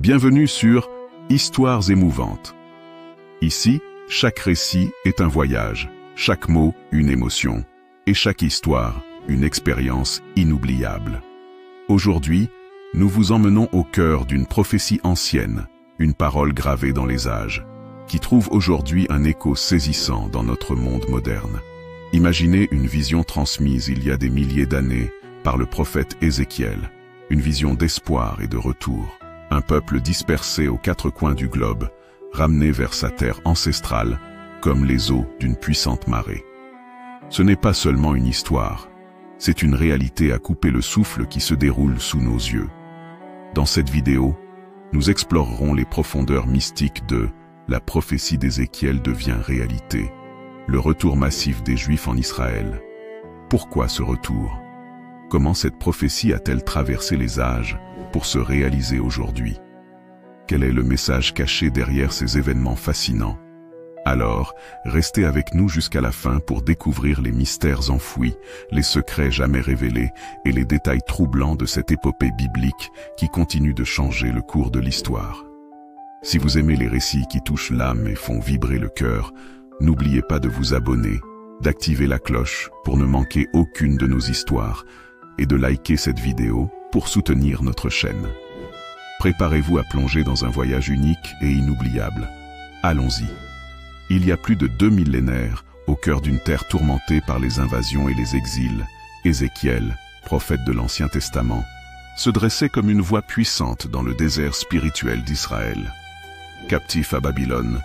Bienvenue sur Histoires émouvantes. Ici, chaque récit est un voyage, chaque mot une émotion, et chaque histoire une expérience inoubliable. Aujourd'hui, nous vous emmenons au cœur d'une prophétie ancienne, une parole gravée dans les âges, qui trouve aujourd'hui un écho saisissant dans notre monde moderne. Imaginez une vision transmise il y a des milliers d'années par le prophète Ézéchiel, une vision d'espoir et de retour. Un peuple dispersé aux quatre coins du globe, ramené vers sa terre ancestrale, comme les eaux d'une puissante marée. Ce n'est pas seulement une histoire, c'est une réalité à couper le souffle qui se déroule sous nos yeux. Dans cette vidéo, nous explorerons les profondeurs mystiques de « La prophétie d'Ézéchiel devient réalité », le retour massif des Juifs en Israël. Pourquoi ce retour? Comment cette prophétie a-t-elle traversé les âges pour se réaliser aujourd'hui? Quel est le message caché derrière ces événements fascinants? Alors, restez avec nous jusqu'à la fin pour découvrir les mystères enfouis, les secrets jamais révélés et les détails troublants de cette épopée biblique qui continue de changer le cours de l'histoire. Si vous aimez les récits qui touchent l'âme et font vibrer le cœur, n'oubliez pas de vous abonner, d'activer la cloche pour ne manquer aucune de nos histoires et de liker cette vidéo pour soutenir notre chaîne. Préparez-vous à plonger dans un voyage unique et inoubliable. Allons-y. Il y a plus de 2 millénaires, au cœur d'une terre tourmentée par les invasions et les exils, Ézéchiel, prophète de l'Ancien Testament, se dressait comme une voix puissante dans le désert spirituel d'Israël. Captif à Babylone,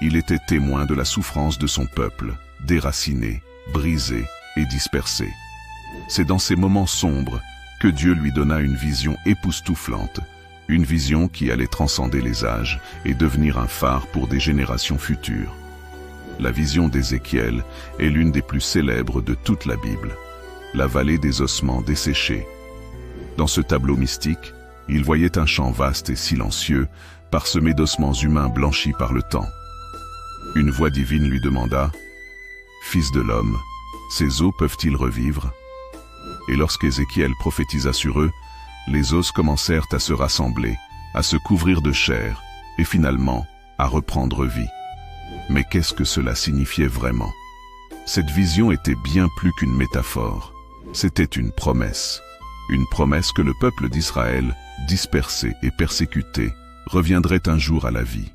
il était témoin de la souffrance de son peuple, déraciné, brisé et dispersé. C'est dans ces moments sombres que Dieu lui donna une vision époustouflante, une vision qui allait transcender les âges et devenir un phare pour des générations futures. La vision d'Ézéchiel est l'une des plus célèbres de toute la Bible, la vallée des ossements desséchés. Dans ce tableau mystique, il voyait un champ vaste et silencieux, parsemé d'ossements humains blanchis par le temps. Une voix divine lui demanda « Fils de l'homme, ces os peuvent-ils revivre ?» Et lorsqu'Ézéchiel prophétisa sur eux, les os commencèrent à se rassembler, à se couvrir de chair, et finalement à reprendre vie. Mais qu'est-ce que cela signifiait vraiment? Cette vision était bien plus qu'une métaphore. C'était une promesse que le peuple d'Israël, dispersé et persécuté, reviendrait un jour à la vie.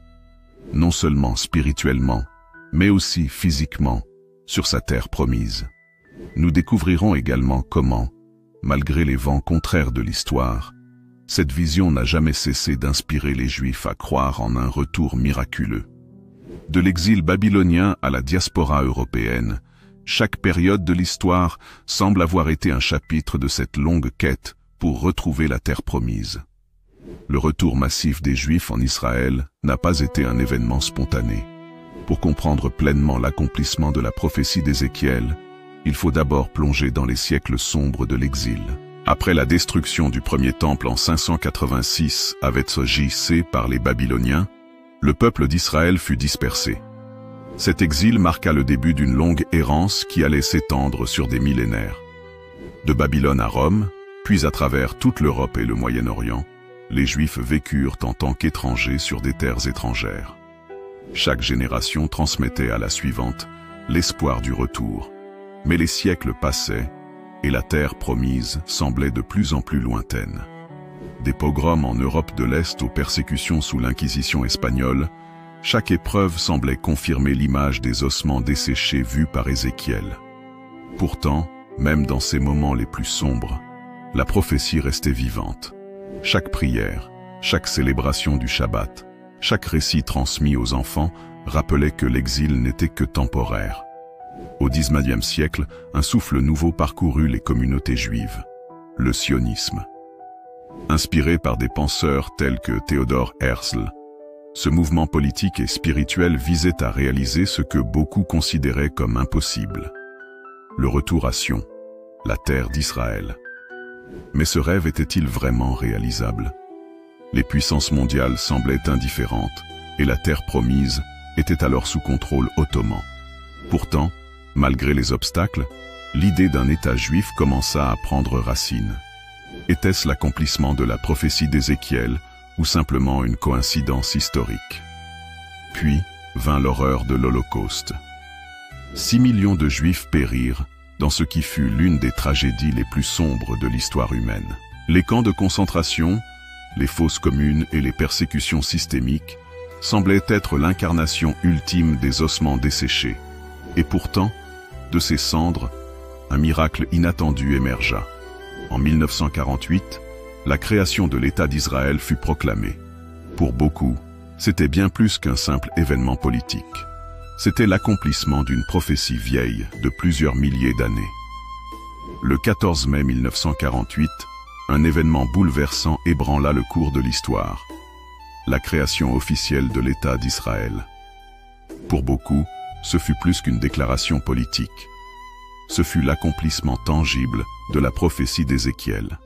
Non seulement spirituellement, mais aussi physiquement, sur sa terre promise. Nous découvrirons également comment, malgré les vents contraires de l'histoire, cette vision n'a jamais cessé d'inspirer les Juifs à croire en un retour miraculeux. De l'exil babylonien à la diaspora européenne, chaque période de l'histoire semble avoir été un chapitre de cette longue quête pour retrouver la terre promise. Le retour massif des Juifs en Israël n'a pas été un événement spontané. Pour comprendre pleinement l'accomplissement de la prophétie d'Ézéchiel, il faut d'abord plonger dans les siècles sombres de l'exil. Après la destruction du premier temple en 586 avec JC par les Babyloniens, le peuple d'Israël fut dispersé. Cet exil marqua le début d'une longue errance qui allait s'étendre sur des millénaires. De Babylone à Rome, puis à travers toute l'Europe et le Moyen-Orient, les Juifs vécurent en tant qu'étrangers sur des terres étrangères. Chaque génération transmettait à la suivante l'espoir du retour. Mais les siècles passaient, et la terre promise semblait de plus en plus lointaine. Des pogroms en Europe de l'Est aux persécutions sous l'Inquisition espagnole, chaque épreuve semblait confirmer l'image des ossements desséchés vus par Ézéchiel. Pourtant, même dans ces moments les plus sombres, la prophétie restait vivante. Chaque prière, chaque célébration du Shabbat, chaque récit transmis aux enfants rappelait que l'exil n'était que temporaire. Au XIXe siècle, un souffle nouveau parcourut les communautés juives, le sionisme. Inspiré par des penseurs tels que Theodor Herzl, ce mouvement politique et spirituel visait à réaliser ce que beaucoup considéraient comme impossible: le retour à Sion, la terre d'Israël. Mais ce rêve était-il vraiment réalisable? Les puissances mondiales semblaient indifférentes, et la terre promise était alors sous contrôle ottoman. Pourtant, malgré les obstacles, l'idée d'un État juif commença à prendre racine. Était-ce l'accomplissement de la prophétie d'Ézéchiel ou simplement une coïncidence historique. Puis vint l'horreur de l'Holocauste. 6 millions de Juifs périrent dans ce qui fut l'une des tragédies les plus sombres de l'histoire humaine. Les camps de concentration, les fosses communes et les persécutions systémiques semblaient être l'incarnation ultime des ossements desséchés. Et pourtant, de ces cendres, un miracle inattendu émergea. En 1948, la création de l'État d'Israël fut proclamée. Pour beaucoup, c'était bien plus qu'un simple événement politique. C'était l'accomplissement d'une prophétie vieille de plusieurs milliers d'années. Le 14 mai 1948, un événement bouleversant ébranla le cours de l'histoire. La création officielle de l'État d'Israël. Pour beaucoup, ce fut plus qu'une déclaration politique. Ce fut l'accomplissement tangible de la prophétie d'Ézéchiel.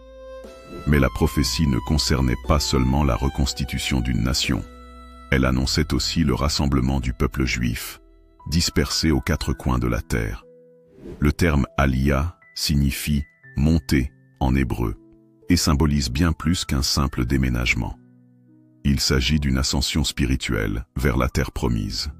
Mais la prophétie ne concernait pas seulement la reconstitution d'une nation. Elle annonçait aussi le rassemblement du peuple juif, dispersé aux quatre coins de la terre. Le terme « Aliyah » signifie « monter » en hébreu et symbolise bien plus qu'un simple déménagement. Il s'agit d'une ascension spirituelle vers la terre promise.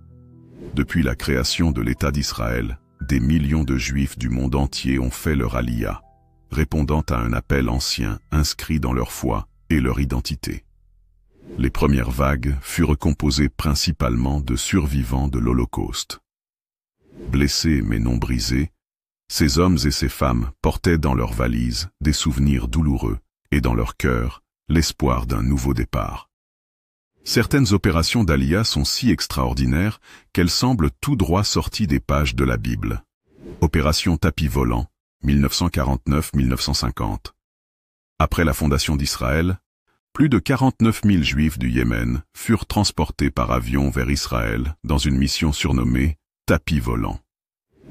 Depuis la création de l'État d'Israël, des millions de Juifs du monde entier ont fait leur Aliyah, répondant à un appel ancien inscrit dans leur foi et leur identité. Les premières vagues furent composées principalement de survivants de l'Holocauste. Blessés mais non brisés, ces hommes et ces femmes portaient dans leurs valises des souvenirs douloureux et dans leur cœur l'espoir d'un nouveau départ. Certaines opérations d'Aliyah sont si extraordinaires qu'elles semblent tout droit sorties des pages de la Bible. Opération Tapis volant, 1949-1950. Après la fondation d'Israël, plus de 49 000 Juifs du Yémen furent transportés par avion vers Israël dans une mission surnommée Tapis volant.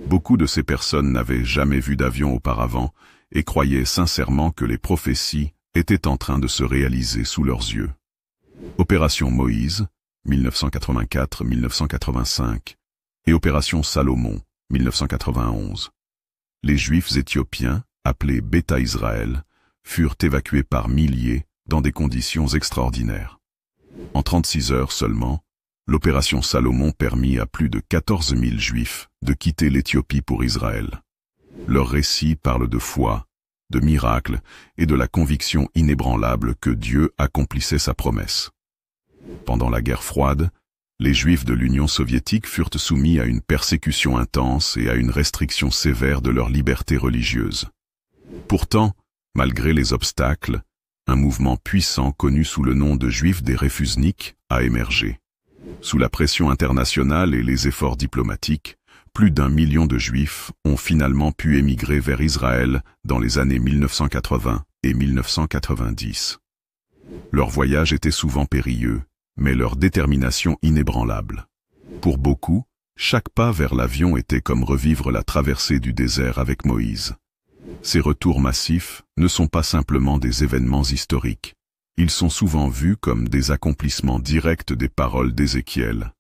Beaucoup de ces personnes n'avaient jamais vu d'avion auparavant et croyaient sincèrement que les prophéties étaient en train de se réaliser sous leurs yeux. Opération Moïse, 1984-1985, et Opération Salomon, 1991. Les Juifs éthiopiens, appelés Bêta Israël, furent évacués par milliers dans des conditions extraordinaires. En 36 heures seulement, l'opération Salomon permit à plus de 14 000 Juifs de quitter l'Éthiopie pour Israël. Leur récit parle de foi, de miracles et de la conviction inébranlable que Dieu accomplissait sa promesse. Pendant la guerre froide, les Juifs de l'Union soviétique furent soumis à une persécution intense et à une restriction sévère de leur liberté religieuse. Pourtant, malgré les obstacles, un mouvement puissant connu sous le nom de Juifs des Réfusniks a émergé. Sous la pression internationale et les efforts diplomatiques, plus d'1 million de Juifs ont finalement pu émigrer vers Israël dans les années 1980 et 1990. Leur voyage était souvent périlleux, mais leur détermination inébranlable. Pour beaucoup, chaque pas vers l'avion était comme revivre la traversée du désert avec Moïse. Ces retours massifs ne sont pas simplement des événements historiques. Ils sont souvent vus comme des accomplissements directs des paroles d'Ézéchiel.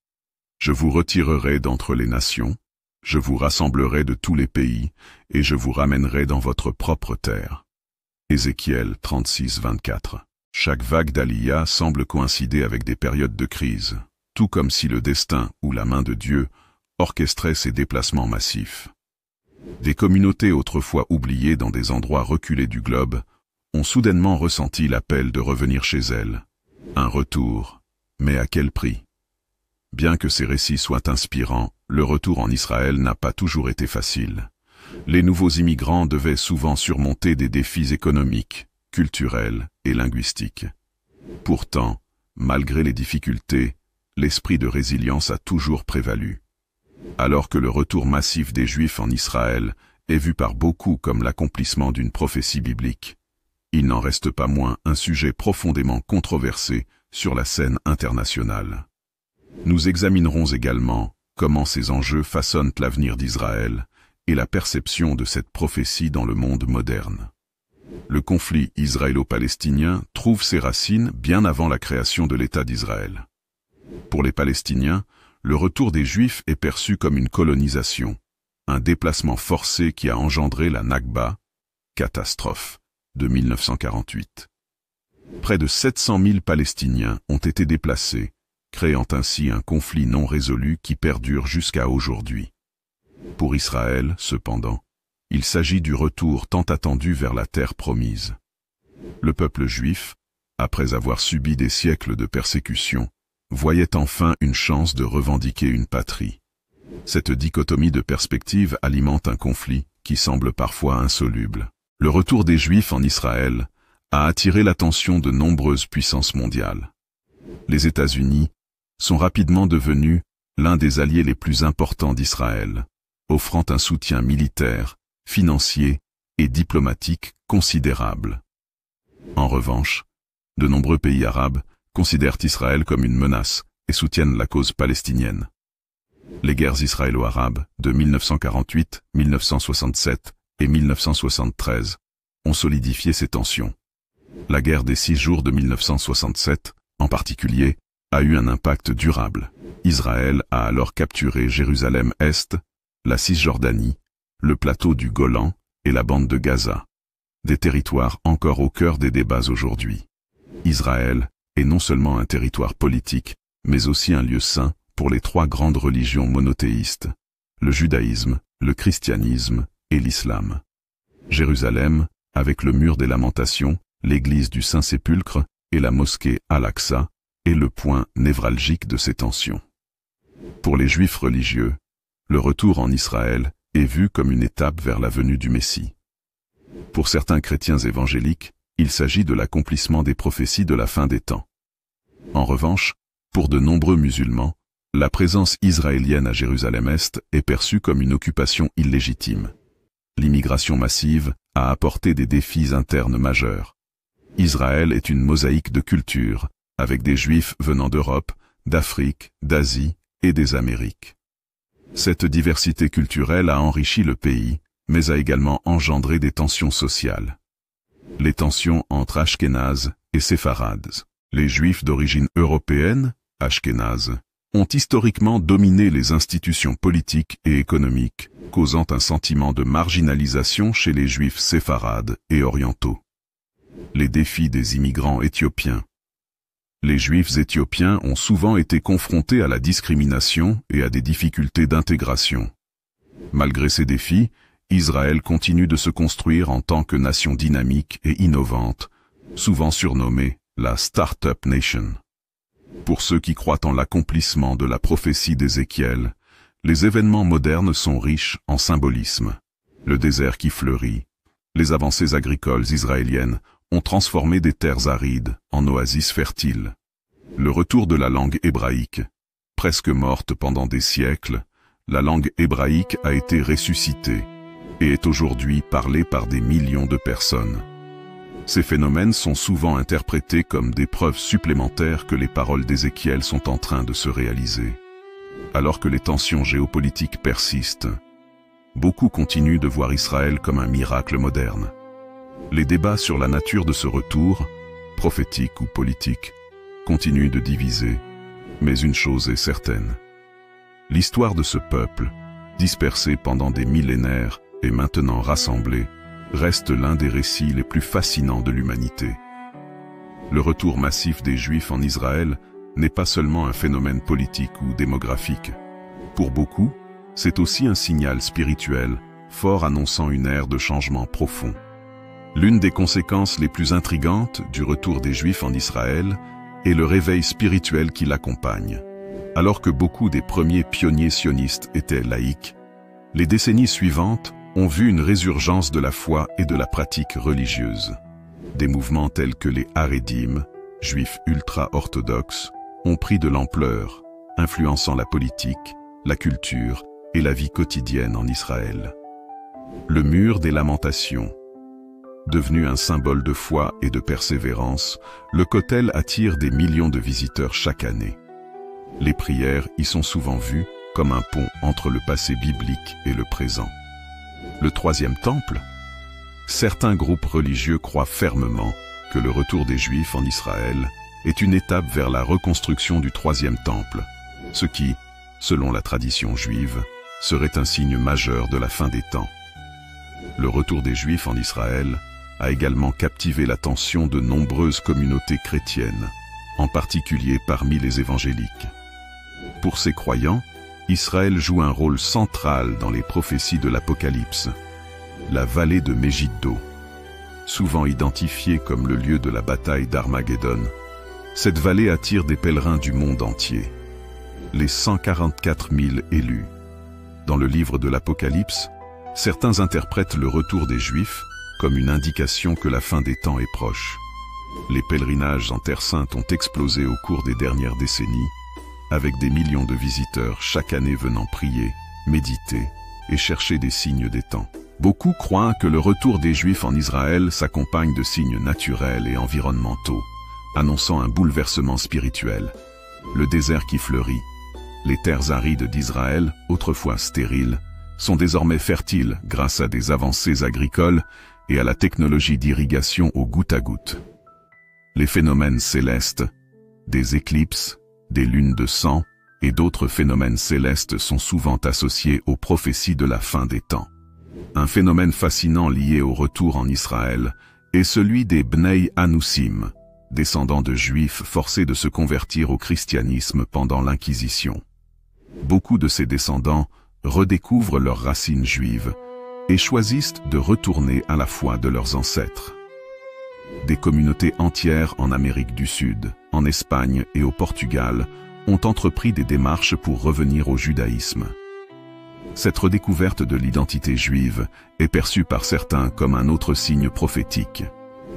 Je vous retirerai d'entre les nations, je vous rassemblerai de tous les pays, et je vous ramènerai dans votre propre terre. Ézéchiel 36-24. Chaque vague d'Aliyah semble coïncider avec des périodes de crise, tout comme si le destin ou la main de Dieu orchestrait ces déplacements massifs. Des communautés autrefois oubliées dans des endroits reculés du globe ont soudainement ressenti l'appel de revenir chez elles. Un retour, mais à quel prix? Bien que ces récits soient inspirants, le retour en Israël n'a pas toujours été facile. Les nouveaux immigrants devaient souvent surmonter des défis économiques, culturels et linguistiques. Pourtant, malgré les difficultés, l'esprit de résilience a toujours prévalu. Alors que le retour massif des Juifs en Israël est vu par beaucoup comme l'accomplissement d'une prophétie biblique, il n'en reste pas moins un sujet profondément controversé sur la scène internationale. Nous examinerons également comment ces enjeux façonnent l'avenir d'Israël et la perception de cette prophétie dans le monde moderne. Le conflit israélo-palestinien trouve ses racines bien avant la création de l'État d'Israël. Pour les Palestiniens, le retour des Juifs est perçu comme une colonisation, un déplacement forcé qui a engendré la Nakba, catastrophe, de 1948. Près de 700 000 Palestiniens ont été déplacés, créant ainsi un conflit non résolu qui perdure jusqu'à aujourd'hui. Pour Israël, cependant, il s'agit du retour tant attendu vers la terre promise. Le peuple juif, après avoir subi des siècles de persécution, voyait enfin une chance de revendiquer une patrie. Cette dichotomie de perspectives alimente un conflit qui semble parfois insoluble. Le retour des Juifs en Israël a attiré l'attention de nombreuses puissances mondiales. Les États-Unis sont rapidement devenus l'un des alliés les plus importants d'Israël, offrant un soutien militaire, financier et diplomatique considérable. En revanche, de nombreux pays arabes considèrent Israël comme une menace et soutiennent la cause palestinienne. Les guerres israélo-arabes de 1948, 1967 et 1973 ont solidifié ces tensions. La guerre des 6 jours de 1967, en particulier, a eu un impact durable. Israël a alors capturé Jérusalem-Est, la Cisjordanie, le plateau du Golan et la bande de Gaza, des territoires encore au cœur des débats aujourd'hui. Israël est non seulement un territoire politique, mais aussi un lieu saint pour les 3 grandes religions monothéistes, le judaïsme, le christianisme et l'islam. Jérusalem, avec le mur des Lamentations, l'église du Saint-Sépulcre et la mosquée Al-Aqsa, est le point névralgique de ces tensions. Pour les Juifs religieux, le retour en Israël est vu comme une étape vers la venue du Messie. Pour certains chrétiens évangéliques, il s'agit de l'accomplissement des prophéties de la fin des temps. En revanche, pour de nombreux musulmans, la présence israélienne à Jérusalem-Est est perçue comme une occupation illégitime. L'immigration massive a apporté des défis internes majeurs. Israël est une mosaïque de cultures, avec des Juifs venant d'Europe, d'Afrique, d'Asie et des Amériques. Cette diversité culturelle a enrichi le pays, mais a également engendré des tensions sociales. Les tensions entre Ashkénazes et Séfarades. Les Juifs d'origine européenne, Ashkénazes, ont historiquement dominé les institutions politiques et économiques, causant un sentiment de marginalisation chez les Juifs séfarades et orientaux. Les défis des immigrants éthiopiens. Les Juifs éthiopiens ont souvent été confrontés à la discrimination et à des difficultés d'intégration. Malgré ces défis, Israël continue de se construire en tant que nation dynamique et innovante, souvent surnommée la Start-up Nation. Pour ceux qui croient en l'accomplissement de la prophétie d'Ézéchiel, les événements modernes sont riches en symbolisme. Le désert qui fleurit, les avancées agricoles israéliennes ont transformé des terres arides en oasis fertiles. Le retour de la langue hébraïque, presque morte pendant des siècles, la langue hébraïque a été ressuscitée et est aujourd'hui parlée par des millions de personnes. Ces phénomènes sont souvent interprétés comme des preuves supplémentaires que les paroles d'Ézéchiel sont en train de se réaliser. Alors que les tensions géopolitiques persistent, beaucoup continuent de voir Israël comme un miracle moderne. Les débats sur la nature de ce retour, prophétique ou politique, continuent de diviser, mais une chose est certaine. L'histoire de ce peuple, dispersé pendant des millénaires et maintenant rassemblé, reste l'un des récits les plus fascinants de l'humanité. Le retour massif des Juifs en Israël n'est pas seulement un phénomène politique ou démographique. Pour beaucoup, c'est aussi un signal spirituel, fort annonçant une ère de changement profond. L'une des conséquences les plus intrigantes du retour des Juifs en Israël est le réveil spirituel qui l'accompagne. Alors que beaucoup des premiers pionniers sionistes étaient laïcs, les décennies suivantes ont vu une résurgence de la foi et de la pratique religieuse. Des mouvements tels que les Haredim, juifs ultra-orthodoxes, ont pris de l'ampleur, influençant la politique, la culture et la vie quotidienne en Israël. Le mur des Lamentations. Devenu un symbole de foi et de persévérance, le Kotel attire des millions de visiteurs chaque année. Les prières y sont souvent vues comme un pont entre le passé biblique et le présent. Le troisième temple. Certains groupes religieux croient fermement que le retour des Juifs en Israël est une étape vers la reconstruction du troisième temple, ce qui, selon la tradition juive, serait un signe majeur de la fin des temps. Le retour des Juifs en Israël a également captivé l'attention de nombreuses communautés chrétiennes, en particulier parmi les évangéliques. Pour ces croyants, Israël joue un rôle central dans les prophéties de l'Apocalypse. La vallée de Mégiddo, souvent identifiée comme le lieu de la bataille d'Armageddon, cette vallée attire des pèlerins du monde entier. Les 144 000 élus. Dans le livre de l'Apocalypse, certains interprètent le retour des Juifs comme une indication que la fin des temps est proche. Les pèlerinages en Terre Sainte ont explosé au cours des dernières décennies, avec des millions de visiteurs chaque année venant prier, méditer et chercher des signes des temps. Beaucoup croient que le retour des Juifs en Israël s'accompagne de signes naturels et environnementaux, annonçant un bouleversement spirituel. Le désert qui fleurit, les terres arides d'Israël, autrefois stériles, sont désormais fertiles grâce à des avancées agricoles et à la technologie d'irrigation au goutte à goutte. Les phénomènes célestes, des éclipses, des lunes de sang et d'autres phénomènes célestes sont souvent associés aux prophéties de la fin des temps. Un phénomène fascinant lié au retour en Israël est celui des Bnei Anousim, descendants de Juifs forcés de se convertir au christianisme pendant l'Inquisition. Beaucoup de ces descendants redécouvrent leurs racines juives et choisissent de retourner à la foi de leurs ancêtres. Des communautés entières en Amérique du Sud, en Espagne et au Portugal ont entrepris des démarches pour revenir au judaïsme. Cette redécouverte de l'identité juive est perçue par certains comme un autre signe prophétique.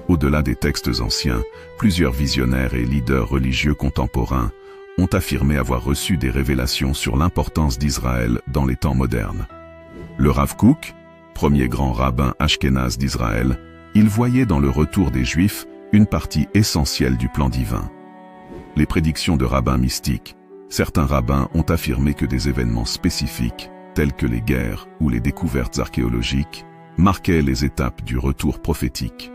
Au-delà des textes anciens, plusieurs visionnaires et leaders religieux contemporains ont affirmé avoir reçu des révélations sur l'importance d'Israël dans les temps modernes. Le Rav Kook, premier grand rabbin ashkénaze d'Israël, il voyait dans le retour des Juifs une partie essentielle du plan divin. Les prédictions de rabbins mystiques, certains rabbins ont affirmé que des événements spécifiques, tels que les guerres ou les découvertes archéologiques, marquaient les étapes du retour prophétique.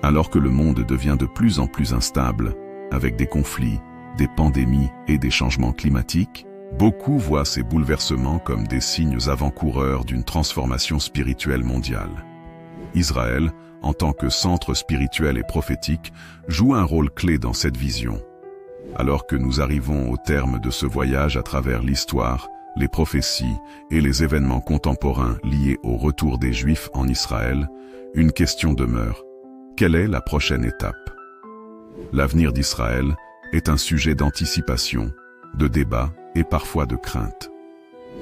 Alors que le monde devient de plus en plus instable, avec des conflits, des pandémies et des changements climatiques, beaucoup voient ces bouleversements comme des signes avant-coureurs d'une transformation spirituelle mondiale. Israël, en tant que centre spirituel et prophétique, joue un rôle clé dans cette vision. Alors que nous arrivons au terme de ce voyage à travers l'histoire, les prophéties et les événements contemporains liés au retour des Juifs en Israël, une question demeure. Quelle est la prochaine étape? L'avenir d'Israël est un sujet d'anticipation, de débat et parfois de crainte.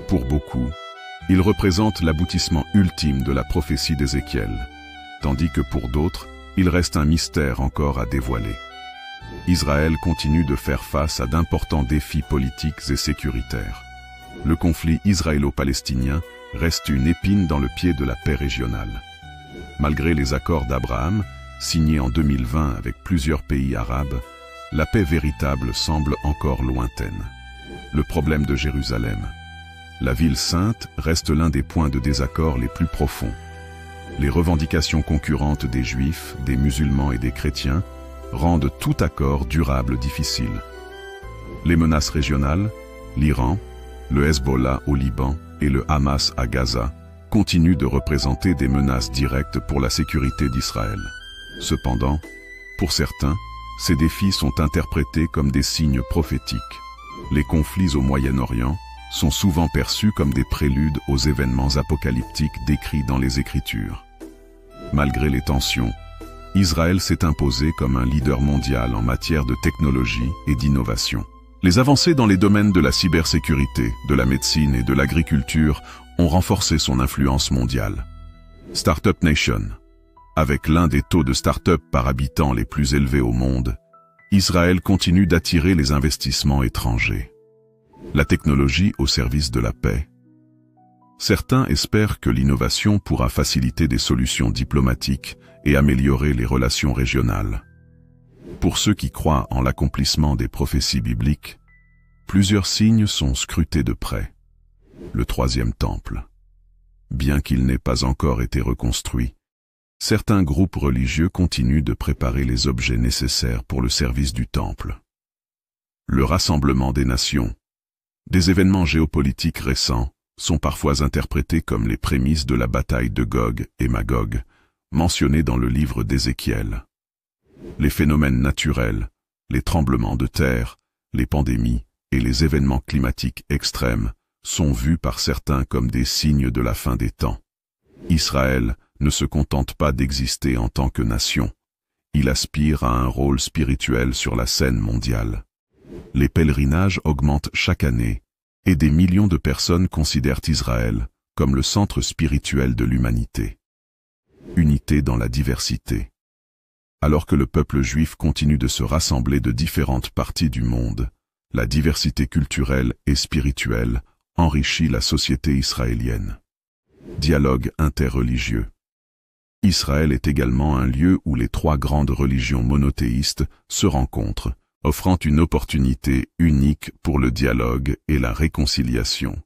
Pour beaucoup, il représente l'aboutissement ultime de la prophétie d'Ézéchiel, tandis que pour d'autres, il reste un mystère encore à dévoiler. Israël continue de faire face à d'importants défis politiques et sécuritaires. Le conflit israélo-palestinien reste une épine dans le pied de la paix régionale. Malgré les accords d'Abraham, signés en 2020 avec plusieurs pays arabes, la paix véritable semble encore lointaine. Le problème de Jérusalem. La ville sainte reste l'un des points de désaccord les plus profonds. Les revendications concurrentes des Juifs, des musulmans et des chrétiens rendent tout accord durable difficile. Les menaces régionales, l'Iran, le Hezbollah au Liban et le Hamas à Gaza, continuent de représenter des menaces directes pour la sécurité d'Israël. Cependant, pour certains, ces défis sont interprétés comme des signes prophétiques. Les conflits au Moyen-Orient sont souvent perçus comme des préludes aux événements apocalyptiques décrits dans les Écritures. Malgré les tensions, Israël s'est imposé comme un leader mondial en matière de technologie et d'innovation. Les avancées dans les domaines de la cybersécurité, de la médecine et de l'agriculture ont renforcé son influence mondiale. Startup Nation. Avec l'un des taux de start-up par habitant les plus élevés au monde, Israël continue d'attirer les investissements étrangers. La technologie au service de la paix. Certains espèrent que l'innovation pourra faciliter des solutions diplomatiques et améliorer les relations régionales. Pour ceux qui croient en l'accomplissement des prophéties bibliques, plusieurs signes sont scrutés de près. Le troisième temple. Bien qu'il n'ait pas encore été reconstruit, certains groupes religieux continuent de préparer les objets nécessaires pour le service du temple. Le rassemblement des nations. Des événements géopolitiques récents sont parfois interprétés comme les prémices de la bataille de Gog et Magog, mentionnés dans le livre d'Ézéchiel. Les phénomènes naturels, les tremblements de terre, les pandémies et les événements climatiques extrêmes sont vus par certains comme des signes de la fin des temps. Israël ne se contente pas d'exister en tant que nation. Il aspire à un rôle spirituel sur la scène mondiale. Les pèlerinages augmentent chaque année, et des millions de personnes considèrent Israël comme le centre spirituel de l'humanité. Unité dans la diversité. Alors que le peuple juif continue de se rassembler de différentes parties du monde, la diversité culturelle et spirituelle enrichit la société israélienne. Dialogue interreligieux. Israël est également un lieu où les trois grandes religions monothéistes se rencontrent, offrant une opportunité unique pour le dialogue et la réconciliation.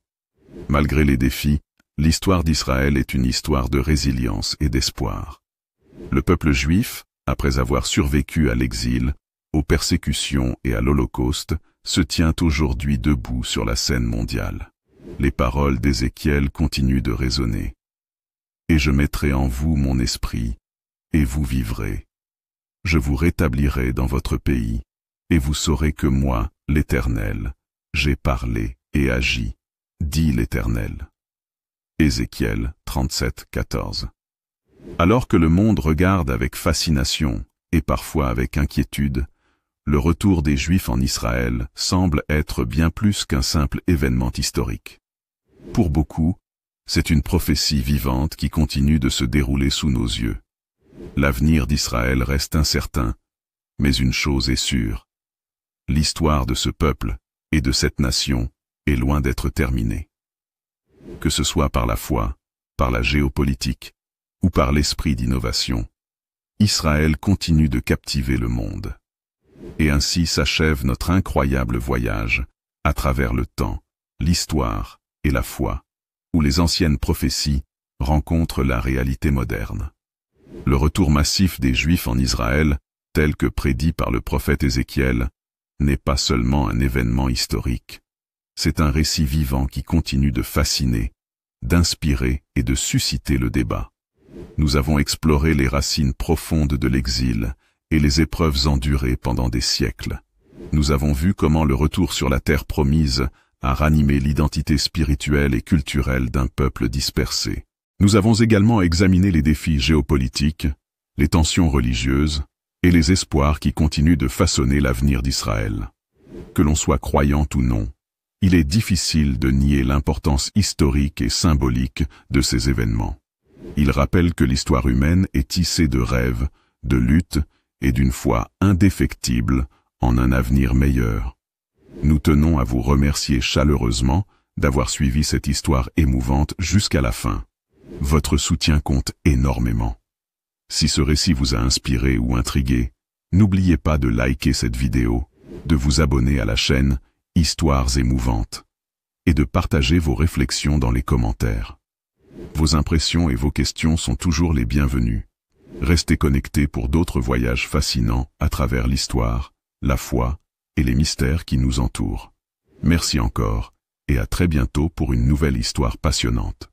Malgré les défis, l'histoire d'Israël est une histoire de résilience et d'espoir. Le peuple juif, après avoir survécu à l'exil, aux persécutions et à l'Holocauste, se tient aujourd'hui debout sur la scène mondiale. Les paroles d'Ézéchiel continuent de résonner. « Et je mettrai en vous mon esprit, et vous vivrez. Je vous rétablirai dans votre pays, et vous saurez que moi, l'Éternel, j'ai parlé et agi, dit l'Éternel. » Ézéchiel 37, 14. Alors que le monde regarde avec fascination, et parfois avec inquiétude, le retour des Juifs en Israël semble être bien plus qu'un simple événement historique. Pour beaucoup, c'est une prophétie vivante qui continue de se dérouler sous nos yeux. L'avenir d'Israël reste incertain, mais une chose est sûre. L'histoire de ce peuple et de cette nation est loin d'être terminée. Que ce soit par la foi, par la géopolitique ou par l'esprit d'innovation, Israël continue de captiver le monde. Et ainsi s'achève notre incroyable voyage à travers le temps, l'histoire et la foi, où les anciennes prophéties rencontrent la réalité moderne. Le retour massif des Juifs en Israël, tel que prédit par le prophète Ézéchiel, n'est pas seulement un événement historique. C'est un récit vivant qui continue de fasciner, d'inspirer et de susciter le débat. Nous avons exploré les racines profondes de l'exil et les épreuves endurées pendant des siècles. Nous avons vu comment le retour sur la terre promise a ranimé l'identité spirituelle et culturelle d'un peuple dispersé. Nous avons également examiné les défis géopolitiques, les tensions religieuses et les espoirs qui continuent de façonner l'avenir d'Israël. Que l'on soit croyant ou non, il est difficile de nier l'importance historique et symbolique de ces événements. Ils rappellent que l'histoire humaine est tissée de rêves, de luttes et d'une foi indéfectible en un avenir meilleur. Nous tenons à vous remercier chaleureusement d'avoir suivi cette histoire émouvante jusqu'à la fin. Votre soutien compte énormément. Si ce récit vous a inspiré ou intrigué, n'oubliez pas de liker cette vidéo, de vous abonner à la chaîne Histoires émouvantes et de partager vos réflexions dans les commentaires. Vos impressions et vos questions sont toujours les bienvenues. Restez connectés pour d'autres voyages fascinants à travers l'histoire, la foi et les mystères qui nous entourent. Merci encore, et à très bientôt pour une nouvelle histoire passionnante.